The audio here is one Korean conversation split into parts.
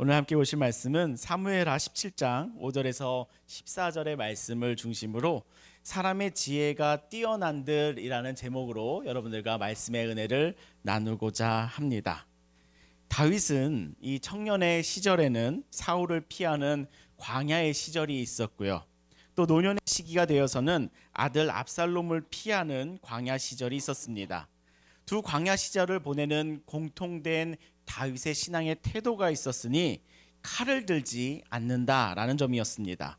오늘 함께 보실 말씀은 사무엘하 17장 5절에서 14절의 말씀을 중심으로 사람의 지혜가 뛰어난들이라는 제목으로 여러분들과 말씀의 은혜를 나누고자 합니다. 다윗은 이 청년의 시절에는 사울을 피하는 광야의 시절이 있었고요. 또 노년의 시기가 되어서는 아들 압살롬을 피하는 광야 시절이 있었습니다. 두 광야 시절을 보내는 공통된 다윗의 신앙의 태도가 있었으니 칼을 들지 않는다라는 점이었습니다.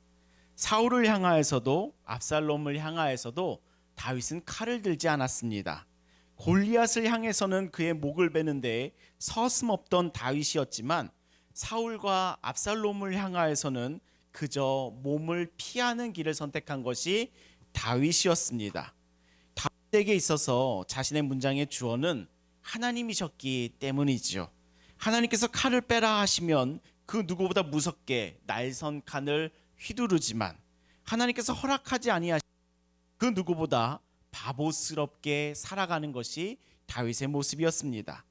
사울을 향하여서도 압살롬을 향하여서도 다윗은 칼을 들지 않았습니다. 골리앗을 향해서는 그의 목을 베는 데 서슴없던 다윗이었지만 사울과 압살롬을 향하여서는 그저 몸을 피하는 길을 선택한 것이 다윗이었습니다. 다윗에게 있어서 자신의 문장의 주어는 하나님이셨기 때문이지요. 하나님께서 칼을 빼라 하시면 그 누구보다 무섭게 날선 칼을 휘두르지만 하나님께서 허락하지 아니하시면 그 누구보다 바보스럽게 살아가는 것이 다윗의 모습이었습니다.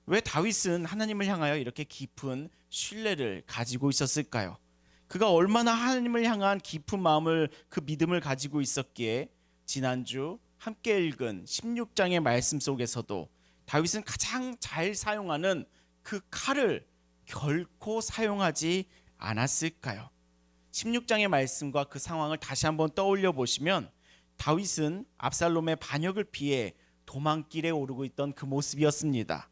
왜 다윗은 하나님을 향하여 이렇게 깊은 신뢰를 가지고 있었을까요? 그가 얼마나 하나님을 향한 깊은 마음을, 그 믿음을 가지고 있었기에 지난주 함께 읽은 16장의 말씀 속에서도 다윗은 가장 잘 사용하는 그 칼을 결코 사용하지 않았을까요? 16장의 말씀과 그 상황을 다시 한번 떠올려 보시면 다윗은 압살롬의 반역을 피해 도망길에 오르고 있던 그 모습이었습니다.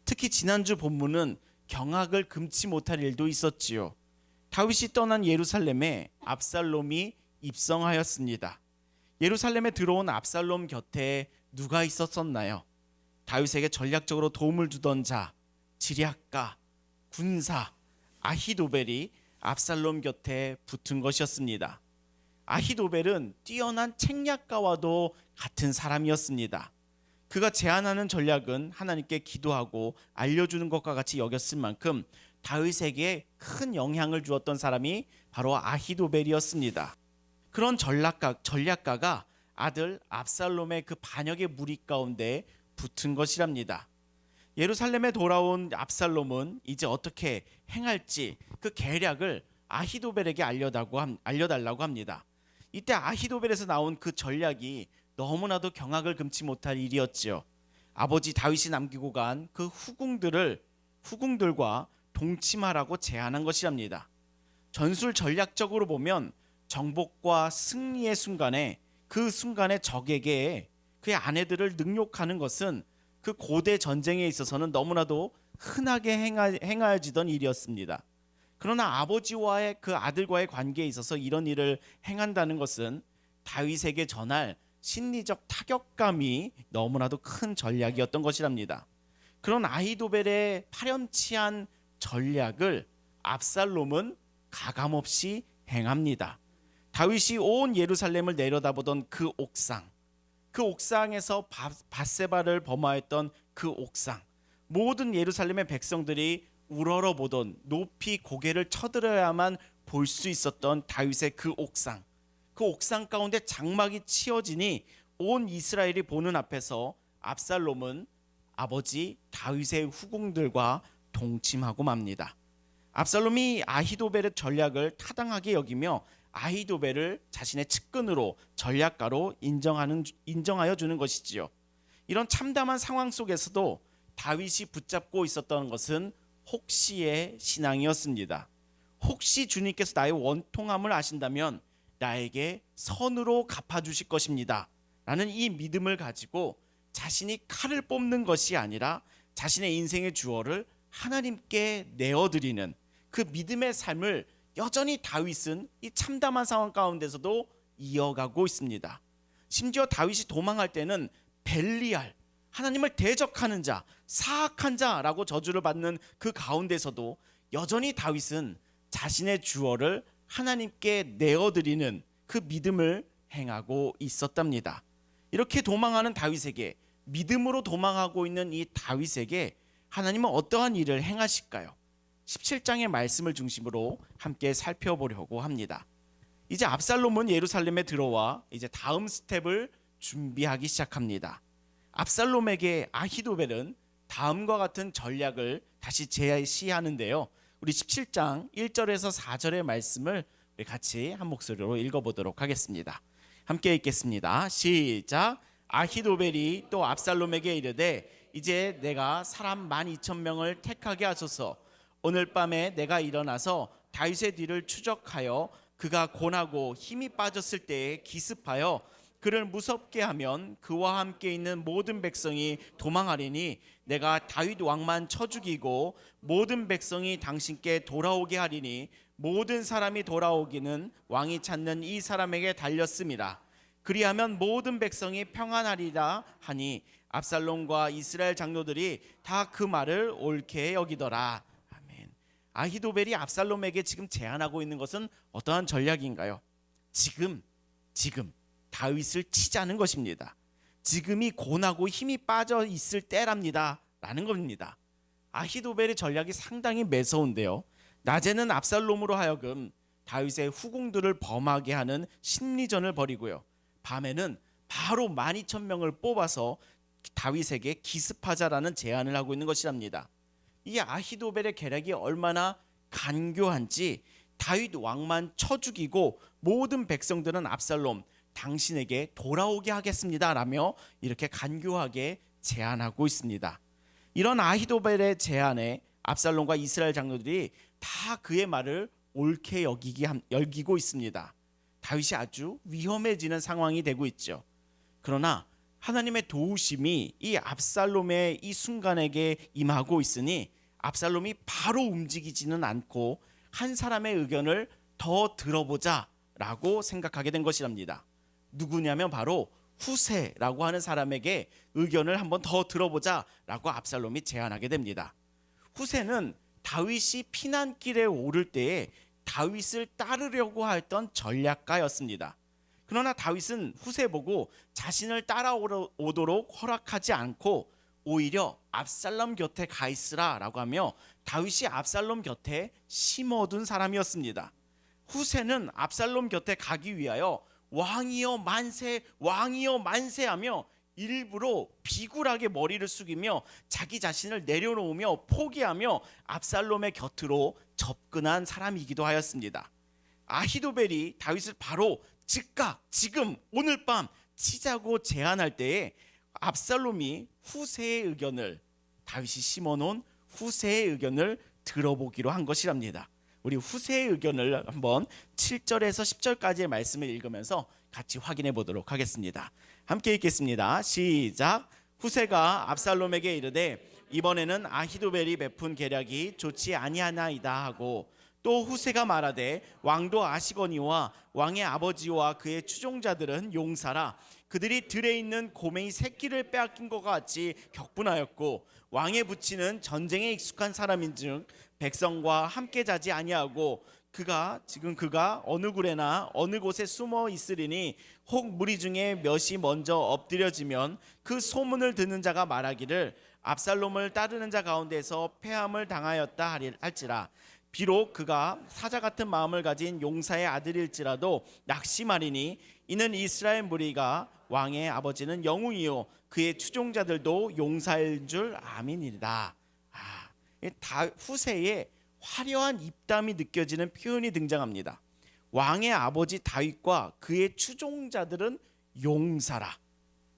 특히 지난주 본문은 경악을 금치 못할 일도 있었지요. 다윗이 떠난 예루살렘에 압살롬이 입성하였습니다. 예루살렘에 들어온 압살롬 곁에 누가 있었었나요? 다윗에게 전략적으로 도움을 주던 자, 지략가, 군사 아히도벨이 압살롬 곁에 붙은 것이었습니다. 아히도벨은 뛰어난 책략가와도 같은 사람이었습니다. 그가 제안하는 전략은 하나님께 기도하고 알려주는 것과 같이 여겼을 만큼 다윗에게 큰 영향을 주었던 사람이 바로 아히도벨이었습니다. 그런 전략가가 아들 압살롬의 그 반역의 무리 가운데 붙은 것이랍니다. 예루살렘에 돌아온 압살롬은 이제 어떻게 행할지 그 계략을 아히도벨에게 알려달라고 합니다. 이때 아히도벨에서 나온 그 전략이 너무나도 경악을 금치 못할 일이었지요. 아버지 다윗이 남기고 간 그 후궁들과 동침하라고 제안한 것이랍니다. 전술 전략적으로 보면 정복과 승리의 순간에 그 순간에 적에게 그의 아내들을 능욕하는 것은 그 고대 전쟁에 있어서는 너무나도 흔하게 행하여지던 일이었습니다. 그러나 아버지와의 그 아들과의 관계에 있어서 이런 일을 행한다는 것은 다윗에게 전할 심리적 타격감이 너무나도 큰 전략이었던 것이랍니다. 그런 아히도벨의 파렴치한 전략을 압살롬은 가감없이 행합니다. 다윗이 온 예루살렘을 내려다보던 그 옥상에서 밧세바를 범하였던 그 옥상, 모든 예루살렘의 백성들이 우러러보던 높이 고개를 쳐들어야만 볼 수 있었던 다윗의 그 옥상 가운데 장막이 치어지니 온 이스라엘이 보는 앞에서 압살롬은 아버지 다윗의 후궁들과 동침하고 맙니다. 압살롬이 아히도벨의 전략을 타당하게 여기며 아히도벨을 자신의 측근으로 전략가로 인정하여 주는 것이지요. 이런 참담한 상황 속에서도 다윗이 붙잡고 있었던 것은 혹시의 신앙이었습니다. 혹시 주님께서 나의 원통함을 아신다면 나에게 선으로 갚아주실 것입니다 라는 이 믿음을 가지고 자신이 칼을 뽑는 것이 아니라 자신의 인생의 주어를 하나님께 내어드리는 그 믿음의 삶을 여전히 다윗은 이 참담한 상황 가운데서도 이어가고 있습니다. 심지어 다윗이 도망할 때는 벨리알, 하나님을 대적하는 자, 사악한 자라고 저주를 받는 그 가운데서도 여전히 다윗은 자신의 주어를 하나님께 내어드리는 그 믿음을 행하고 있었답니다. 이렇게 도망하는 다윗에게, 믿음으로 도망하고 있는 이 다윗에게 하나님은 어떠한 일을 행하실까요? 17장의 말씀을 중심으로 함께 살펴보려고 합니다. 이제 압살롬은 예루살렘에 들어와 이제 다음 스텝을 준비하기 시작합니다. 압살롬에게 아히도벨은 다음과 같은 전략을 다시 제시하는데요. 우리 17장 1절에서 4절의 말씀을 우리 같이 한 목소리로 읽어보도록 하겠습니다. 함께 읽겠습니다. 시작. 아히도벨이 또 압살롬에게 이르되 이제 내가 사람 12,000명을 택하게 하소서. 오늘 밤에 내가 일어나서 다윗의 뒤를 추적하여 그가 곤하고 힘이 빠졌을 때에 기습하여 그를 무섭게 하면 그와 함께 있는 모든 백성이 도망하리니 내가 다윗 왕만 쳐 죽이고 모든 백성이 당신께 돌아오게 하리니 모든 사람이 돌아오기는 왕이 찾는 이 사람에게 달렸음이라. 그리하면 모든 백성이 평안하리라 하니 압살롬과 이스라엘 장로들이 다 그 말을 옳게 여기더라. 아멘. 아히도벨이 압살롬에게 지금 제안하고 있는 것은 어떠한 전략인가요? 지금 다윗을 치자는 것입니다. 지금이 고나고 힘이 빠져 있을 때랍니다 라는 겁니다. 아히도벨의 전략이 상당히 매서운데요, 낮에는 압살롬으로 하여금 다윗의 후궁들을 범하게 하는 심리전을 벌이고요, 밤에는 바로 12,000명을 뽑아서 다윗에게 기습하자라는 제안을 하고 있는 것이랍니다. 이 아히도벨의 계략이 얼마나 간교한지 다윗 왕만 쳐 죽이고 모든 백성들은 압살롬 당신에게 돌아오게 하겠습니다 라며 이렇게 간교하게 제안하고 있습니다. 이런 아히도벨의 제안에 압살롬과 이스라엘 장로들이 다 그의 말을 옳게 여기고 있습니다. 다윗이 아주 위험해지는 상황이 되고 있죠. 그러나 하나님의 도우심이 이 압살롬의 이 순간에게 임하고 있으니 압살롬이 바로 움직이지는 않고 한 사람의 의견을 더 들어보자 라고 생각하게 된 것이랍니다. 누구냐면 바로 후세라고 하는 사람에게 의견을 한번 더 들어보자 라고 압살롬이 제안하게 됩니다. 후세는 다윗이 피난길에 오를 때에 다윗을 따르려고 했던 전략가였습니다. 그러나 다윗은 후세 보고 자신을 따라오도록 허락하지 않고 오히려 압살롬 곁에 가 있으라 라고 하며 다윗이 압살롬 곁에 심어둔 사람이었습니다. 후세는 압살롬 곁에 가기 위하여 왕이여 만세, 왕이여 만세하며 일부러 비굴하게 머리를 숙이며 자기 자신을 내려놓으며 포기하며 압살롬의 곁으로 접근한 사람이기도 하였습니다. 아히도벨이 다윗을 바로 즉각 지금 오늘 밤 치자고 제안할 때에 압살롬이 후세의 의견을, 다윗이 심어놓은 후세의 의견을 들어보기로 한 것이랍니다. 우리 후세의 의견을 한번 7절에서 10절까지의 말씀을 읽으면서 같이 확인해 보도록 하겠습니다. 함께 읽겠습니다. 시작. 후세가 압살롬에게 이르되 이번에는 아히도벨이 베푼 계략이 좋지 아니하나이다 하고, 또 후세가 말하되 왕도 아시거니와 왕의 아버지와 그의 추종자들은 용사라. 그들이 들에 있는 고매의 새끼를 빼앗긴 것 같이 격분하였고 왕의 부친은 전쟁에 익숙한 사람인즉 백성과 함께 자지 아니하고 그가 어느 굴에나 어느 곳에 숨어 있으리니 혹 무리 중에 몇이 먼저 엎드려지면 그 소문을 듣는 자가 말하기를 압살롬을 따르는 자 가운데서 패함을 당하였다 할지라. 비록 그가 사자 같은 마음을 가진 용사의 아들일지라도 낙심하리니 이는 이스라엘 무리가 왕의 아버지는 영웅이요 그의 추종자들도 용사일 줄 아미니이다. 후세의 화려한 입담이 느껴지는 표현이 등장합니다. 왕의 아버지 다윗과 그의 추종자들은 용사라.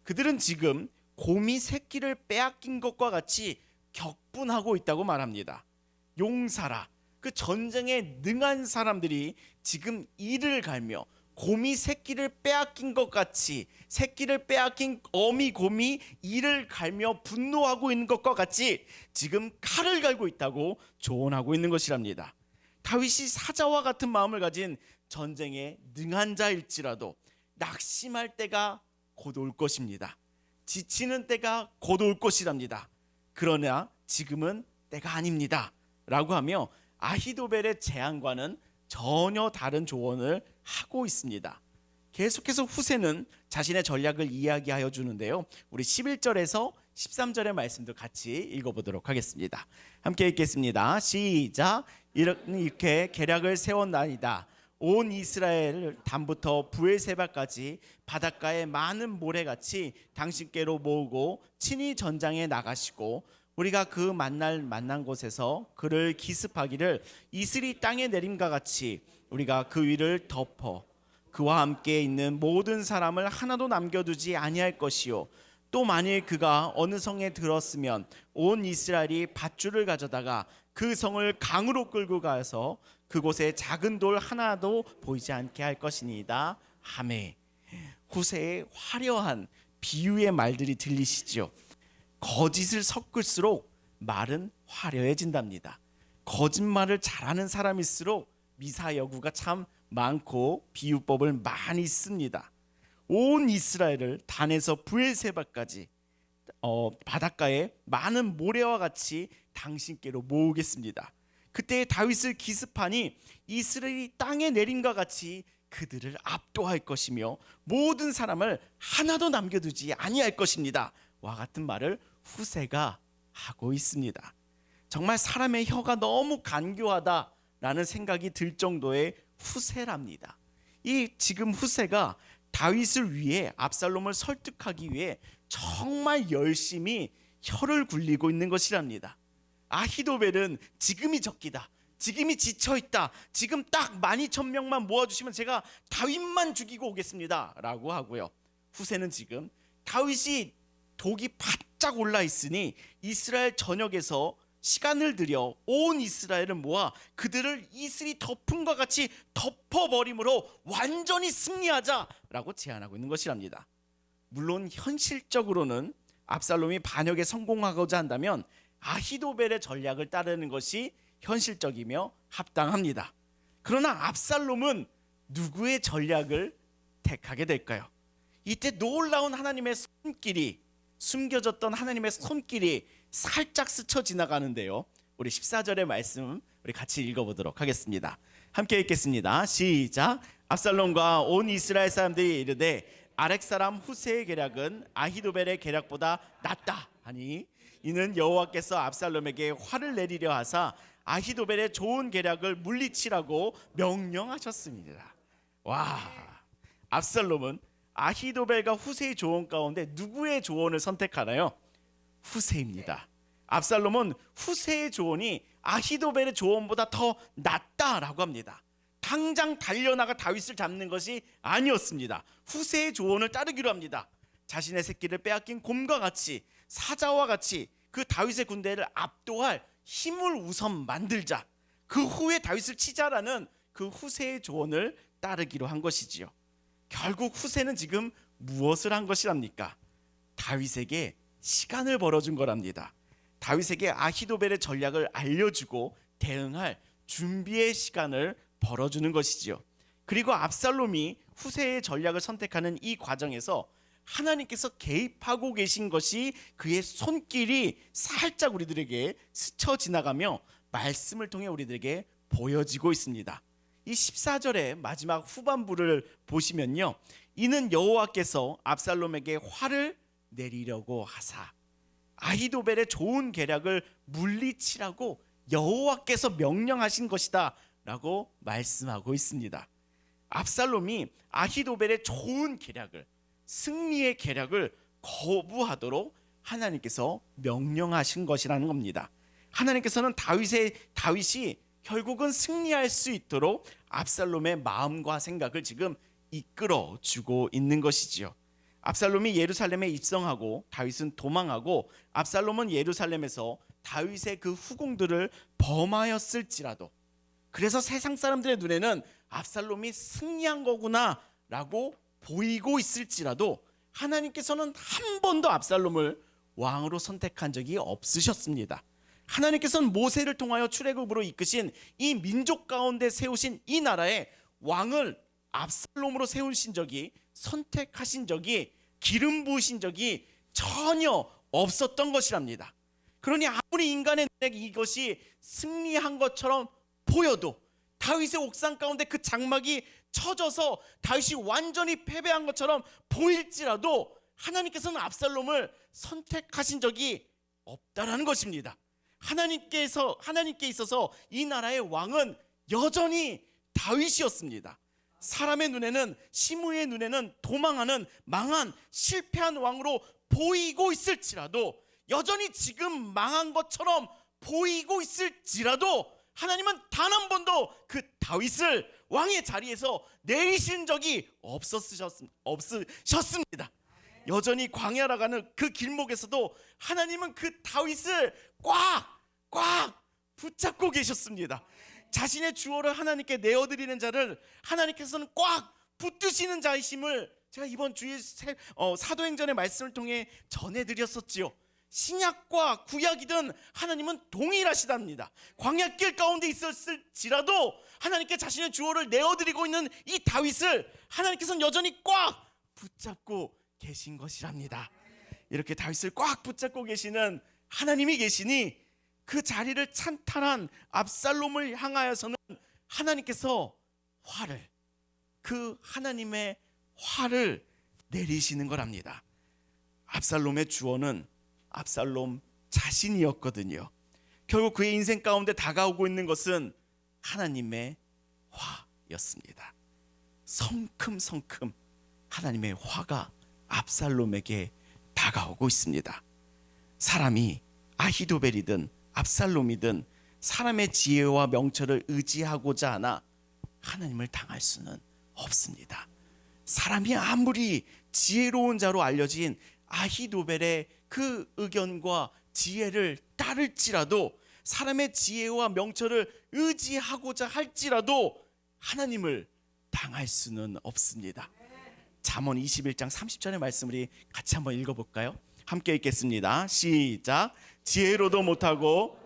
그들은 지금 곰이 새끼를 빼앗긴 것과 같이 격분하고 있다고 말합니다. 용사라. 그 전쟁에 능한 사람들이 지금 이를 갈며 곰이 새끼를 빼앗긴 것 같이, 새끼를 빼앗긴 어미 곰이 이를 갈며 분노하고 있는 것과 같이 지금 칼을 갈고 있다고 조언하고 있는 것이랍니다. 다윗이 사자와 같은 마음을 가진 전쟁에 능한 자일지라도 낙심할 때가 곧 올 것입니다. 지치는 때가 곧 올 것이랍니다. 그러나 지금은 때가 아닙니다 라고 하며 아히도벨의 제안과는 전혀 다른 조언을 하고 있습니다. 계속해서 후세는 자신의 전략을 이야기하여 주는데요, 우리 11절에서 13절의 말씀도 같이 읽어보도록 하겠습니다. 함께 읽겠습니다. 시작. 이렇게 계략을 세웠나이다. 온 이스라엘 담부터 부엘세바까지 바닷가에 많은 모래같이 당신께로 모으고 친히 전장에 나가시고 우리가 그 만난 곳에서 그를 기습하기를 이슬이 땅에 내림과 같이 우리가 그 위를 덮어 그와 함께 있는 모든 사람을 하나도 남겨두지 아니할 것이요 또 만일 그가 어느 성에 들었으면 온 이스라엘이 밧줄을 가져다가 그 성을 강으로 끌고 가서 그곳에 작은 돌 하나도 보이지 않게 할 것이니이다. 하매. 후세의 화려한 비유의 말들이 들리시죠. 거짓을 섞을수록 말은 화려해진답니다. 거짓말을 잘하는 사람일수록 미사여구가 참 많고 비유법을 많이 씁니다. 온 이스라엘을 단에서 브엘세바까지 바닷가에 많은 모래와 같이 당신께로 모으겠습니다. 그때 다윗을 기습하니 이스라엘이 땅에 내림과 같이 그들을 압도할 것이며 모든 사람을 하나도 남겨두지 아니할 것입니다. 와 같은 말을 후세가 하고 있습니다. 정말 사람의 혀가 너무 간교하다라는 생각이 들 정도의 후세랍니다. 이 지금 후세가 다윗을 위해 압살롬을 설득하기 위해 정말 열심히 혀를 굴리고 있는 것이랍니다. 아히도벨은 지금이 적기다, 지금이 지쳐있다, 지금 딱 12,000명만 모아주시면 제가 다윗만 죽이고 오겠습니다 라고 하고요. 후세는 지금 다윗이 독이 바짝 올라 있으니 이스라엘 전역에서 시간을 들여 온 이스라엘을 모아 그들을 이슬이 덮음과 같이 덮어버림으로 완전히 승리하자라고 제안하고 있는 것이랍니다. 물론 현실적으로는 압살롬이 반역에 성공하고자 한다면 아히도벨의 전략을 따르는 것이 현실적이며 합당합니다. 그러나 압살롬은 누구의 전략을 택하게 될까요? 이때 놀라운 하나님의 손길이, 숨겨졌던 하나님의 손길이 살짝 스쳐 지나가는데요. 우리 14절의 말씀 우리 같이 읽어보도록 하겠습니다. 함께 읽겠습니다. 시작. 압살롬과 온 이스라엘 사람들이 이르되 아렉 사람 후세의 계략은 아히도벨의 계략보다 낫다 하니 이는 여호와께서 압살롬에게 화를 내리려 하사 아히도벨의 좋은 계략을 물리치라고 명령하셨습니다. 와, 압살롬은 아히도벨과 후세의 조언 가운데 누구의 조언을 선택하나요? 후세입니다. 압살롬은 후세의 조언이 아히도벨의 조언보다 더 낫다라고 합니다. 당장 달려나가 다윗을 잡는 것이 아니었습니다. 후세의 조언을 따르기로 합니다. 자신의 새끼를 빼앗긴 곰과 같이, 사자와 같이 그 다윗의 군대를 압도할 힘을 우선 만들자, 그 후에 다윗을 치자라는 그 후세의 조언을 따르기로 한 것이지요. 결국 후세는 지금 무엇을 한 것이랍니까? 다윗에게 시간을 벌어준 거랍니다. 다윗에게 아히도벨의 전략을 알려주고 대응할 준비의 시간을 벌어주는 것이지요. 그리고 압살롬이 후세의 전략을 선택하는 이 과정에서 하나님께서 개입하고 계신 것이 그의 손길이 살짝 우리들에게 스쳐 지나가며 말씀을 통해 우리들에게 보여지고 있습니다. 이 14절의 마지막 후반부를 보시면요, 이는 여호와께서 압살롬에게 화를 내리려고 하사 아히도벨의 좋은 계략을 물리치라고 여호와께서 명령하신 것이다 라고 말씀하고 있습니다. 압살롬이 아히도벨의 좋은 계략을, 승리의 계략을 거부하도록 하나님께서 명령하신 것이라는 겁니다. 하나님께서는 다윗이 결국은 승리할 수 있도록 압살롬의 마음과 생각을 지금 이끌어 주고 있는 것이지요. 압살롬이 예루살렘에 입성하고 다윗은 도망하고 압살롬은 예루살렘에서 다윗의 그 후궁들을 범하였을지라도, 그래서 세상 사람들의 눈에는 압살롬이 승리한 거구나 라고 보이고 있을지라도 하나님께서는 한 번도 압살롬을 왕으로 선택한 적이 없으셨습니다. 하나님께서는 모세를 통하여 출애굽으로 이끄신 이 민족 가운데 세우신 이 나라의 왕을 압살롬으로 세우신 적이, 선택하신 적이, 기름 부으신 적이 전혀 없었던 것이랍니다. 그러니 아무리 인간의 눈에 이것이 승리한 것처럼 보여도, 다윗의 옥상 가운데 그 장막이 쳐져서 다윗이 완전히 패배한 것처럼 보일지라도 하나님께서는 압살롬을 선택하신 적이 없다라는 것입니다. 하나님께 있어서 이 나라의 왕은 여전히 다윗이었습니다. 사람의 눈에는, 시므의 눈에는 도망하는, 망한, 실패한 왕으로 보이고 있을지라도 여전히 지금 망한 것처럼 보이고 있을지라도 하나님은 단 한 번도 그 다윗을 왕의 자리에서 내리신 적이 없으셨습니다. 여전히 광야라 가는 그 길목에서도 하나님은 그 다윗을 꽉 붙잡고 계셨습니다. 자신의 주어를 하나님께 내어드리는 자를 하나님께서는 꽉 붙드시는 자이심을 제가 이번 주일 사도행전의 말씀을 통해 전해드렸었지요. 신약과 구약이든 하나님은 동일하시답니다. 광야길 가운데 있었을지라도 하나님께 자신의 주어를 내어드리고 있는 이 다윗을 하나님께서는 여전히 꽉 붙잡고 계신 것이랍니다. 이렇게 다윗을 꽉 붙잡고 계시는 하나님이 계시니 그 자리를 찬탈한 압살롬을 향하여서는 하나님께서 그 하나님의 화를 내리시는 거랍니다. 압살롬의 주어는 압살롬 자신이었거든요. 결국 그의 인생 가운데 다가오고 있는 것은 하나님의 화였습니다. 성큼성큼 하나님의 화가 압살롬에게 다가오고 있습니다. 사람이 아히도벨이든 압살롬이든 사람의 지혜와 명철을 의지하고자 하나 하나님을 당할 수는 없습니다. 사람이 아무리 지혜로운 자로 알려진 아히도벨의 그 의견과 지혜를 따를지라도, 사람의 지혜와 명철을 의지하고자 할지라도 하나님을 당할 수는 없습니다. 잠언 21장 30절의 말씀을 우리 같이 한번 읽어볼까요? 함께 읽겠습니다. 시작. 지혜로도 못하고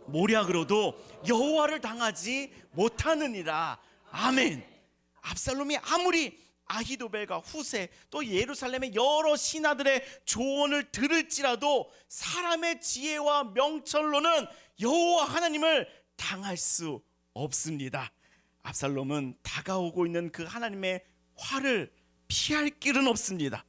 모략으로도 여호와를 당하지 못하느니라. 아멘. 압살롬이 아무리 아히도벨과 후세 또 예루살렘의 여러 신하들의 조언을 들을지라도 사람의 지혜와 명철로는 여호와 하나님을 당할 수 없습니다. 압살롬은 다가오고 있는 그 하나님의 화를 피할 길은 없습니다.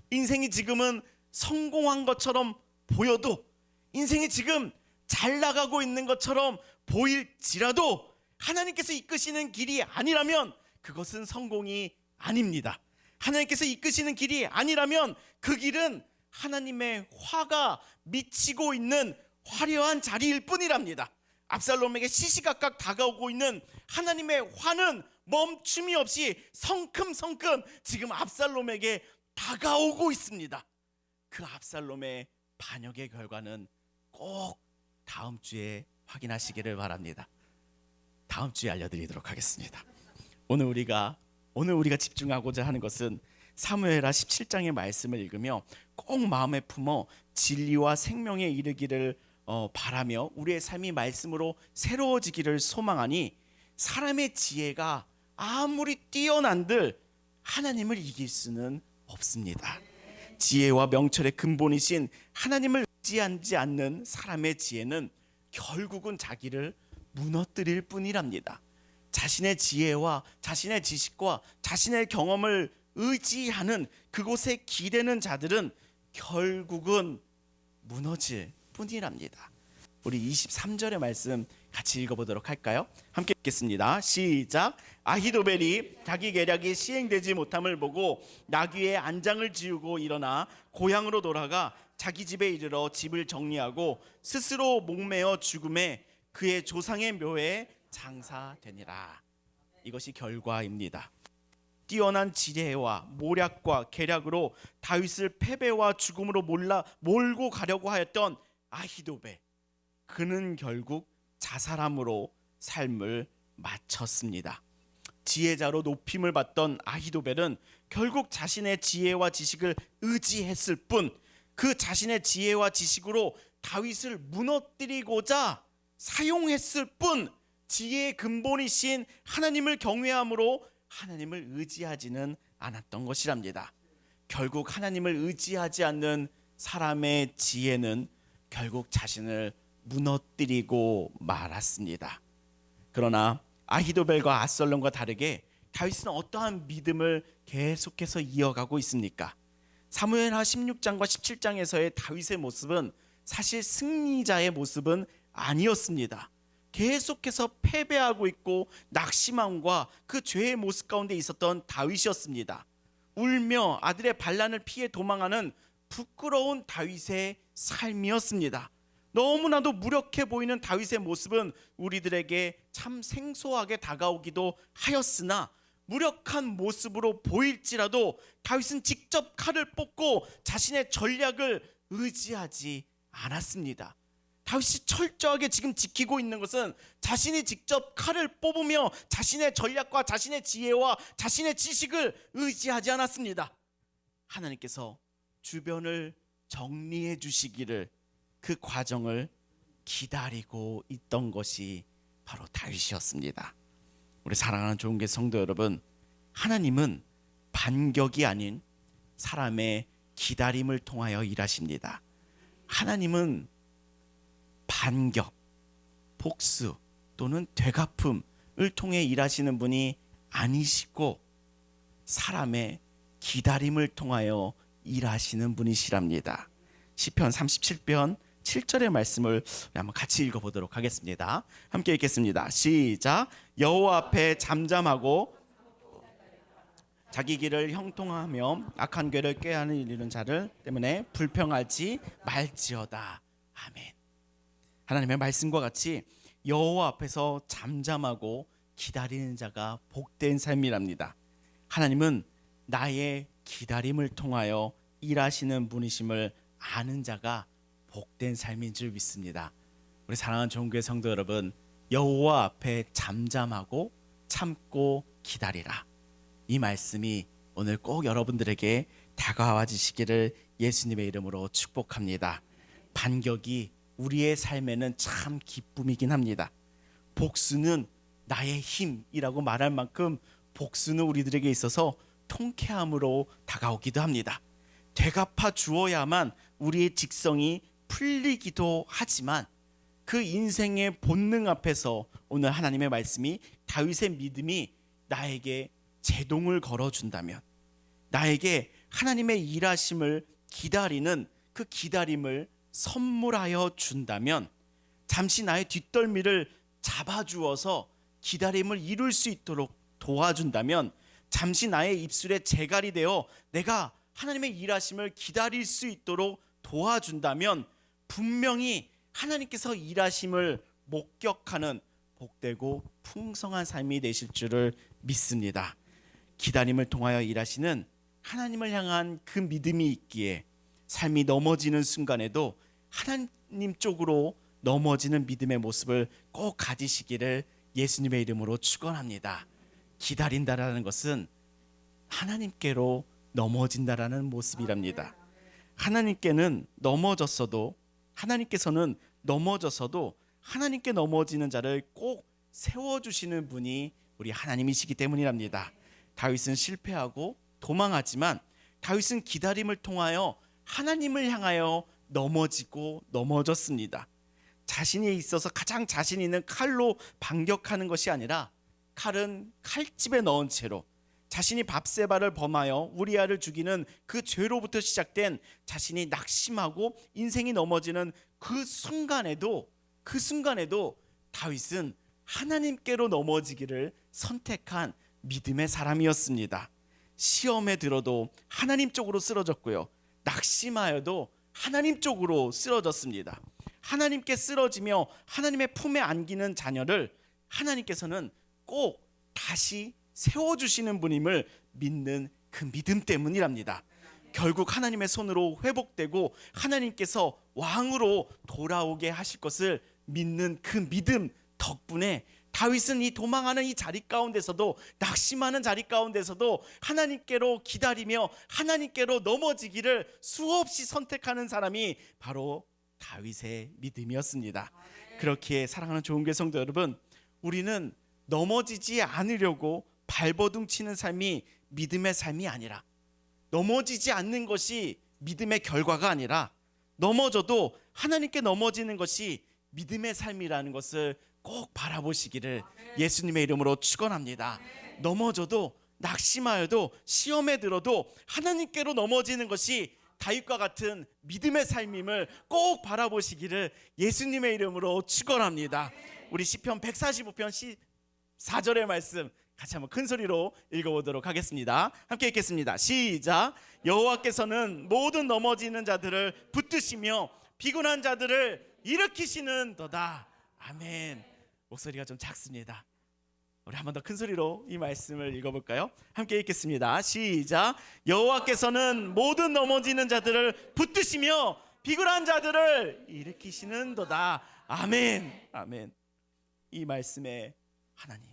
인생이 지금은 성공한 것처럼 보여도, 인생이 지금 잘 나가고 있는 것처럼 보일지라도 하나님께서 이끄시는 길이 아니라면 그것은 성공이 아닙니다. 하나님께서 이끄시는 길이 아니라면 그 길은 하나님의 화가 미치고 있는 화려한 자리일 뿐이랍니다. 압살롬에게 시시각각 다가오고 있는 하나님의 화는 멈춤이 없이 성큼성큼 지금 압살롬에게 다가오고 있습니다. 그 압살롬의 반역의 결과는 꼭 다음 주에 확인하시기를 바랍니다. 다음 주에 알려드리도록 하겠습니다. 오늘 우리가 집중하고자 하는 것은 사무엘하 17장의 말씀을 읽으며 꼭 마음에 품어 진리와 생명에 이르기를 바라며 우리의 삶이 말씀으로 새로워지기를 소망하니, 사람의 지혜가 아무리 뛰어난들 하나님을 이길 수는 없습니다. 지혜와 명철의 근본이신 하나님을 의지하지 않는 사람의 지혜는 결국은 자기를 무너뜨릴 뿐이랍니다. 자신의 지혜와 자신의 지식과 자신의 경험을 의지하는 그곳에 기대는 자들은 결국은 무너질 뿐이랍니다. 우리 23절의 말씀 같이 읽어보도록 할까요? 함께 읽겠습니다. 시작. 아히도벨이 자기 계략이 시행되지 못함을 보고 나귀의 안장을 지우고 일어나 고향으로 돌아가 자기 집에 이르러 집을 정리하고 스스로 목매어 죽음에 그의 조상의 묘에 장사되니라. 이것이 결과입니다. 뛰어난 지혜와 모략과 계략으로 다윗을 패배와 죽음으로 몰고 가려고 하였던 아히도벨, 그는 결국 자살함으로 삶을 마쳤습니다. 지혜자로 높임을 받던 아히도벨은 결국 자신의 지혜와 지식을 의지했을 뿐, 그 자신의 지혜와 지식으로 다윗을 무너뜨리고자 사용했을 뿐, 지혜의 근본이신 하나님을 경외함으로 하나님을 의지하지는 않았던 것이랍니다. 결국 하나님을 의지하지 않는 사람의 지혜는 결국 자신을 무너뜨리고 말았습니다. 그러나 아히도벨과 압살롬과 다르게 다윗은 어떠한 믿음을 계속해서 이어가고 있습니까? 사무엘하 16장과 17장에서의 다윗의 모습은 사실 승리자의 모습은 아니었습니다. 계속해서 패배하고 있고 낙심함과 그 죄의 모습 가운데 있었던 다윗이었습니다. 울며 아들의 반란을 피해 도망하는 부끄러운 다윗의 삶이었습니다. 너무나도 무력해 보이는 다윗의 모습은 우리들에게 참 생소하게 다가오기도 하였으나, 무력한 모습으로 보일지라도 다윗은 직접 칼을 뽑고 자신의 전략을 의지하지 않았습니다. 다윗이 철저하게 지금 지키고 있는 것은 자신이 직접 칼을 뽑으며 자신의 전략과 자신의 지혜와 자신의 지식을 의지하지 않았습니다. 하나님께서 주변을 정리해 주시기를, 그 과정을 기다리고 있던 것이 바로 다윗이었습니다. 우리 사랑하는 좋은교회 성도 여러분, 하나님은 반격이 아닌 사람의 기다림을 통하여 일하십니다. 하나님은 반격, 복수 또는 되갚음을 통해 일하시는 분이 아니시고 사람의 기다림을 통하여 일하시는 분이시랍니다. 시편 37편 7절의 말씀을 한번 같이 읽어보도록 하겠습니다. 함께 읽겠습니다. 시작. 여호와 앞에 잠잠하고 자기 길을 형통하며 악한 궤를 꾀하는 이르는 자를 때문에 불평하지 말지어다. 아멘. 하나님의 말씀과 같이 여호와 앞에서 잠잠하고 기다리는 자가 복된 삶이랍니다. 하나님은 나의 기다림을 통하여 일하시는 분이심을 아는 자가 복된 삶인 줄 믿습니다. 우리 사랑하는 좋은교회 성도 여러분, 여호와 앞에 잠잠하고 참고 기다리라. 이 말씀이 오늘 꼭 여러분들에게 다가와 주시기를 예수님의 이름으로 축복합니다. 반격이 우리의 삶에는 참 기쁨이긴 합니다. 복수는 나의 힘이라고 말할 만큼 복수는 우리들에게 있어서 통쾌함으로 다가오기도 합니다. 되갚아 주어야만 우리의 직성이 풀리기도 하지만, 그 인생의 본능 앞에서 오늘 하나님의 말씀이 다윗의 믿음이 나에게 제동을 걸어준다면, 나에게 하나님의 일하심을 기다리는 그 기다림을 선물하여 준다면, 잠시 나의 뒷덜미를 잡아주어서 기다림을 이룰 수 있도록 도와준다면, 잠시 나의 입술에 재갈이 되어 내가 하나님의 일하심을 기다릴 수 있도록 도와준다면, 분명히 하나님께서 일하심을 목격하는 복되고 풍성한 삶이 되실 줄을 믿습니다. 기다림을 통하여 일하시는 하나님을 향한 그 믿음이 있기에 삶이 넘어지는 순간에도 하나님 쪽으로 넘어지는 믿음의 모습을 꼭 가지시기를 예수님의 이름으로 축원합니다. 기다린다라는 것은 하나님께로 넘어진다라는 모습이랍니다. 하나님께는 하나님께서는 넘어져서도 하나님께 넘어지는 자를 꼭 세워주시는 분이 우리 하나님이시기 때문이랍니다. 다윗은 실패하고 도망하지만 다윗은 기다림을 통하여 하나님을 향하여 넘어졌습니다. 자신이 있어서 가장 자신 있는 칼로 반격하는 것이 아니라, 칼은 칼집에 넣은 채로 자신이 밥세바를 범하여 우리아를 죽이는 그 죄로부터 시작된 자신이 낙심하고 인생이 넘어지는 그 순간에도 다윗은 하나님께로 넘어지기를 선택한 믿음의 사람이었습니다. 시험에 들어도 하나님 쪽으로 쓰러졌고요, 낙심하여도 하나님 쪽으로 쓰러졌습니다. 하나님께 쓰러지며 하나님의 품에 안기는 자녀를 하나님께서는 꼭 다시 세워주시는 분임을 믿는 그 믿음 때문이랍니다. 결국 하나님의 손으로 회복되고 하나님께서 왕으로 돌아오게 하실 것을 믿는 그 믿음 덕분에 다윗은 이 도망하는 이 자리 가운데서도, 낙심하는 자리 가운데서도 하나님께로 기다리며 하나님께로 넘어지기를 수없이 선택하는 사람이 바로 다윗의 믿음이었습니다. 그렇기에 사랑하는 좋은교회 성도 여러분, 우리는 넘어지지 않으려고 발버둥 치는 삶이 믿음의 삶이 아니라, 넘어지지 않는 것이 믿음의 결과가 아니라, 넘어져도 하나님께 넘어지는 것이 믿음의 삶이라는 것을 꼭 바라보시기를 예수님의 이름으로 축원합니다. 넘어져도, 낙심하여도, 시험에 들어도 하나님께로 넘어지는 것이 다윗과 같은 믿음의 삶임을 꼭 바라보시기를 예수님의 이름으로 축원합니다. 우리 시편 145편 4절의 말씀 같이 한번 큰 소리로 읽어보도록 하겠습니다. 함께 읽겠습니다. 시작. 여호와께서는 모든 넘어지는 자들을 붙드시며 피곤한 자들을 일으키시는도다. 아멘. 목소리가 좀 작습니다. 우리 한 번 더 큰 소리로 이 말씀을 읽어볼까요? 함께 읽겠습니다. 시작. 여호와께서는 모든 넘어지는 자들을 붙드시며 피곤한 자들을 일으키시는도다. 아멘. 아멘. 이 말씀에 하나님,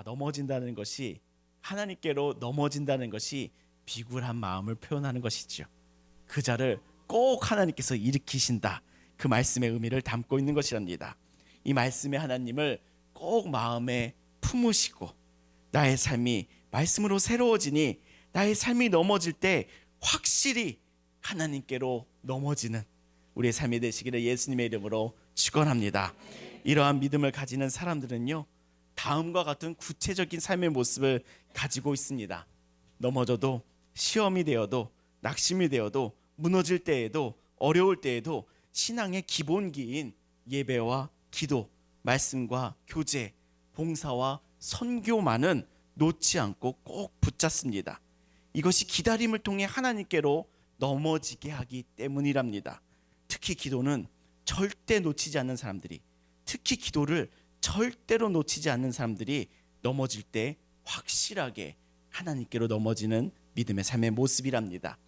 넘어진다는 것이, 하나님께로 넘어진다는 것이 비굴한 마음을 표현하는 것이죠. 그 자를 꼭 하나님께서 일으키신다. 그 말씀의 의미를 담고 있는 것이랍니다. 이 말씀의 하나님을 꼭 마음에 품으시고 나의 삶이 말씀으로 새로워지니 나의 삶이 넘어질 때 확실히 하나님께로 넘어지는 우리의 삶이 되시기를 예수님의 이름으로 축원합니다. 이러한 믿음을 가지는 사람들은요, 다음과 같은 구체적인 삶의 모습을 가지고 있습니다. 넘어져도, 시험이 되어도, 낙심이 되어도, 무너질 때에도, 어려울 때에도 신앙의 기본기인 예배와 기도, 말씀과 교제, 봉사와 선교만은 놓지 않고 꼭 붙잡습니다. 이것이 기다림을 통해 하나님께로 넘어지게 하기 때문이랍니다. 특히 기도는 절대 놓치지 않는 사람들이, 특히 기도를 절대로 놓치지 않는 사람들이 넘어질 때 확실하게 하나님께로 넘어지는 믿음의 삶의 모습이랍니다.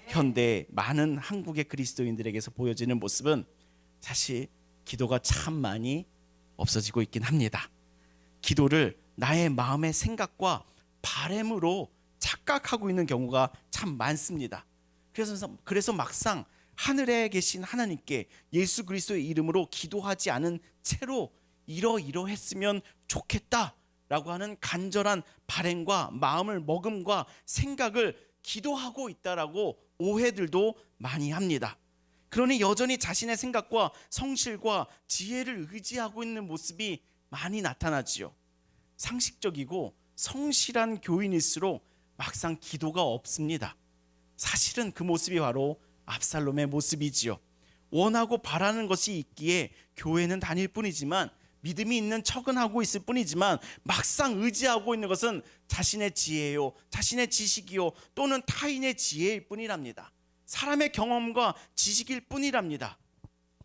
현대 많은 한국의 그리스도인들에게서 보여지는 모습은 사실 기도가 참 많이 없어지고 있긴 합니다. 기도를 나의 마음의 생각과 바램으로 착각하고 있는 경우가 참 많습니다. 그래서 막상 하늘에 계신 하나님께 예수 그리스도의 이름으로 기도하지 않은 채로 이러했으면 좋겠다라고 하는 간절한 바램과 마음을 먹음과 생각을 기도하고 있다라고 오해들도 많이 합니다. 그러니 여전히 자신의 생각과 성실과 지혜를 의지하고 있는 모습이 많이 나타나지요. 상식적이고 성실한 교인일수록 막상 기도가 없습니다. 사실은 그 모습이 바로 압살롬의 모습이지요. 원하고 바라는 것이 있기에 교회는 다닐 뿐이지만, 믿음이 있는 척은 하고 있을 뿐이지만 막상 의지하고 있는 것은 자신의 지혜요, 자신의 지식이요, 또는 타인의 지혜일 뿐이랍니다. 사람의 경험과 지식일 뿐이랍니다.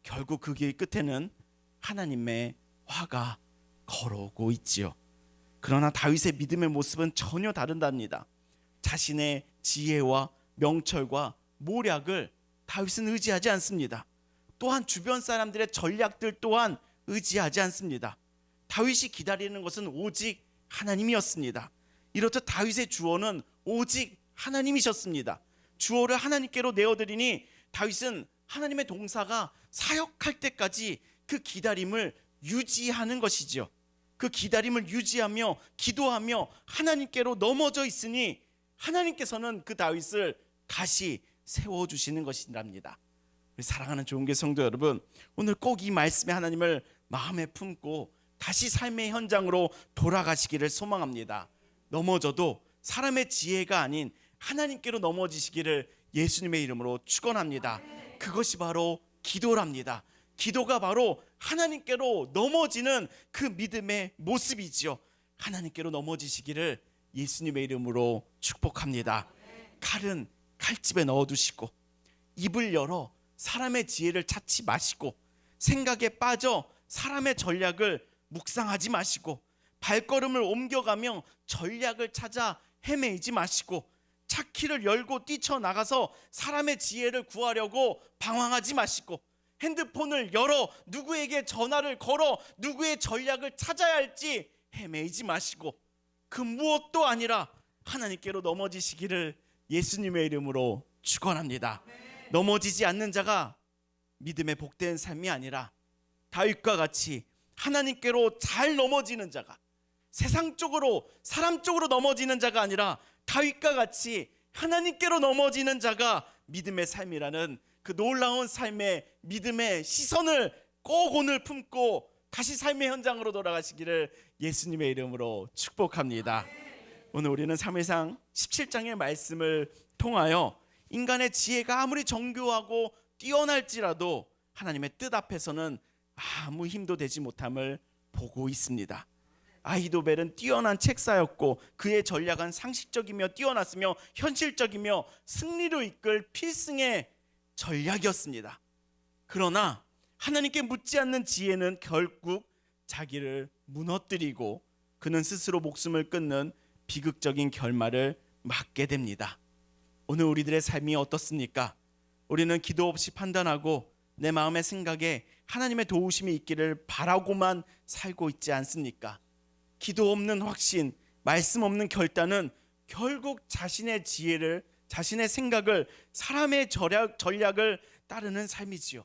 결국 그 길 끝에는 하나님의 화가 걸어오고 있지요. 그러나 다윗의 믿음의 모습은 전혀 다르답니다. 자신의 지혜와 명철과 모략을 다윗은 의지하지 않습니다. 또한 주변 사람들의 전략들 또한 의지하지 않습니다. 다윗이 기다리는 것은 오직 하나님이었습니다. 이렇듯 다윗의 주어는 오직 하나님이셨습니다. 주어를 하나님께로 내어드리니 다윗은 하나님의 동사가 사역할 때까지 그 기다림을 유지하는 것이지요. 그 기다림을 유지하며 기도하며 하나님께로 넘어져 있으니 하나님께서는 그 다윗을 다시 세워주시는 것이랍니다. 사랑하는 좋은 교회 성도 여러분, 오늘 꼭 이 말씀의 하나님을 마음에 품고 다시 삶의 현장으로 돌아가시기를 소망합니다. 넘어져도 사람의 지혜가 아닌 하나님께로 넘어지시기를 예수님의 이름으로 축원합니다. 그것이 바로 기도랍니다. 기도가 바로 하나님께로 넘어지는 그 믿음의 모습이지요. 하나님께로 넘어지시기를 예수님의 이름으로 축복합니다. 칼은 칼집에 넣어두시고, 입을 열어 사람의 지혜를 찾지 마시고, 생각에 빠져 사람의 전략을 묵상하지 마시고, 발걸음을 옮겨가며 전략을 찾아 헤매이지 마시고, 차키를 열고 뛰쳐나가서 사람의 지혜를 구하려고 방황하지 마시고, 핸드폰을 열어 누구에게 전화를 걸어 누구의 전략을 찾아야 할지 헤매이지 마시고, 그 무엇도 아니라 하나님께로 넘어지시기를 예수님의 이름으로 축원합니다. 넘어지지 않는 자가 믿음의 복된 삶이 아니라 다윗과 같이 하나님께로 잘 넘어지는 자가, 세상적으로 사람적으로 넘어지는 자가 아니라 다윗과 같이 하나님께로 넘어지는 자가 믿음의 삶이라는 그 놀라운 삶의 믿음의 시선을 꼭 오늘 품고 다시 삶의 현장으로 돌아가시기를 예수님의 이름으로 축복합니다. 오늘 우리는 사무엘상 17장의 말씀을 통하여 인간의 지혜가 아무리 정교하고 뛰어날지라도 하나님의 뜻 앞에서는 아무 힘도 되지 못함을 보고 있습니다. 아히도벨은 뛰어난 책사였고 그의 전략은 상식적이며 뛰어났으며 현실적이며 승리로 이끌 필승의 전략이었습니다. 그러나 하나님께 묻지 않는 지혜는 결국 자기를 무너뜨리고 그는 스스로 목숨을 끊는 비극적인 결말을 맞게 됩니다. 오늘 우리들의 삶이 어떻습니까? 우리는 기도 없이 판단하고 내 마음의 생각에 하나님의 도우심이 있기를 바라고만 살고 있지 않습니까? 기도 없는 확신, 말씀 없는 결단은 결국 자신의 지혜를, 자신의 생각을, 사람의 전략을 따르는 삶이지요.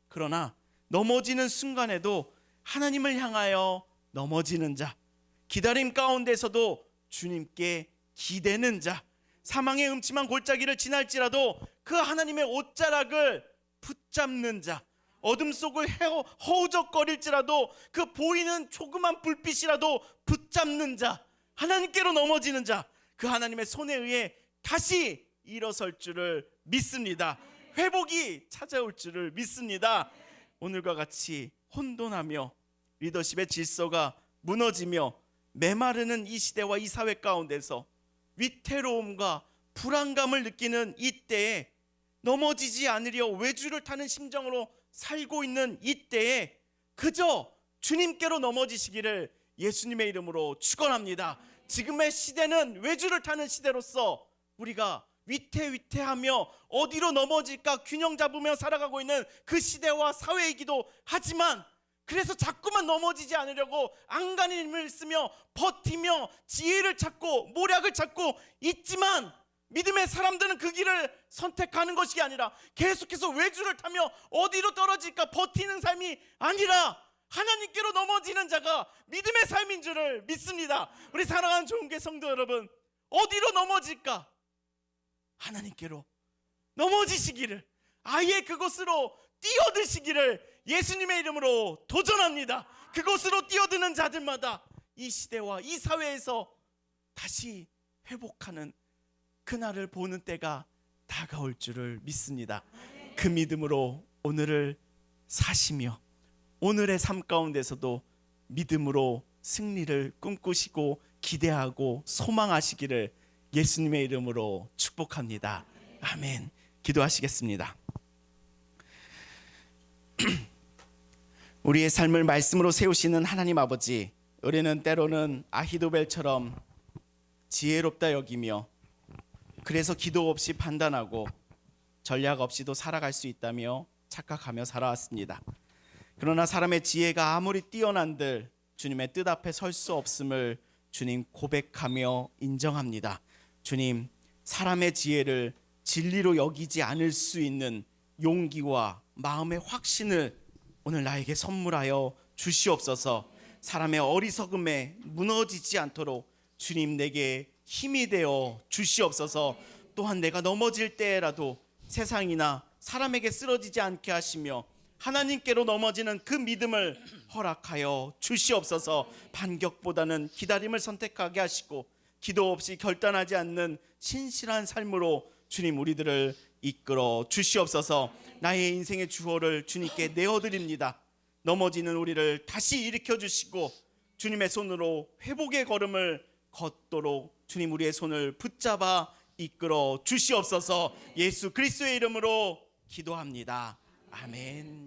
그러나 넘어지는 순간에도 하나님을 향하여 넘어지는 자, 기다림 가운데서도 주님께 기대는 자, 사망의 음침한 골짜기를 지날지라도 그 하나님의 옷자락을 붙잡는 자, 어둠 속을 허우적거릴지라도 그 보이는 조그만 불빛이라도 붙잡는 자, 하나님께로 넘어지는 자, 그 하나님의 손에 의해 다시 일어설 줄을 믿습니다. 회복이 찾아올 줄을 믿습니다. 오늘과 같이 혼돈하며 리더십의 질서가 무너지며 메마르는 이 시대와 이 사회 가운데서 위태로움과 불안감을 느끼는 이때에 넘어지지 않으려 외주를 타는 심정으로 살고 있는 이때에 그저 주님께로 넘어지시기를 예수님의 이름으로 축원합니다. 지금의 시대는 외주를 타는 시대로서 우리가 위태위태하며 어디로 넘어질까 균형 잡으며 살아가고 있는 그 시대와 사회이기도 하지만, 그래서 자꾸만 넘어지지 않으려고 안간힘을 쓰며 버티며 지혜를 찾고 모략을 찾고 있지만, 믿음의 사람들은 그 길을 선택하는 것이 아니라 계속해서 외주를 타며 어디로 떨어질까 버티는 삶이 아니라 하나님께로 넘어지는 자가 믿음의 삶인 줄을 믿습니다. 우리 사랑하는 좋은교회 성도 여러분, 어디로 넘어질까? 하나님께로 넘어지시기를, 아예 그곳으로 뛰어드시기를 예수님의 이름으로 도전합니다. 그곳으로 뛰어드는 자들마다 이 시대와 이 사회에서 다시 회복하는 그날을 보는 때가 다가올 줄을 믿습니다. 그 믿음으로 오늘을 사시며 오늘의 삶 가운데서도 믿음으로 승리를 꿈꾸시고 기대하고 소망하시기를 예수님의 이름으로 축복합니다. 아멘. 기도하시겠습니다. 우리의 삶을 말씀으로 세우시는 하나님 아버지, 우리는 때로는 아히도벨처럼 지혜롭다 여기며 그래서 기도 없이 판단하고 전략 없이도 살아갈 수 있다며 착각하며 살아왔습니다. 그러나 사람의 지혜가 아무리 뛰어난들 주님의 뜻 앞에 설 수 없음을 주님 고백하며 인정합니다. 주님, 사람의 지혜를 진리로 여기지 않을 수 있는 용기와 마음의 확신을 오늘 나에게 선물하여 주시옵소서. 사람의 어리석음에 무너지지 않도록 주님 내게 힘이 되어 주시옵소서. 또한 내가 넘어질 때라도 세상이나 사람에게 쓰러지지 않게 하시며 하나님께로 넘어지는 그 믿음을 허락하여 주시옵소서. 반격보다는 기다림을 선택하게 하시고 기도 없이 결단하지 않는 신실한 삶으로 주님 우리들을 이끌어 주시옵소서. 나의 인생의 주어를 주님께 내어드립니다. 넘어지는 우리를 다시 일으켜 주시고 주님의 손으로 회복의 걸음을 걷도록 주님 우리의 손을 붙잡아 이끌어 주시옵소서. 예수 그리스도의 이름으로 기도합니다. 아멘.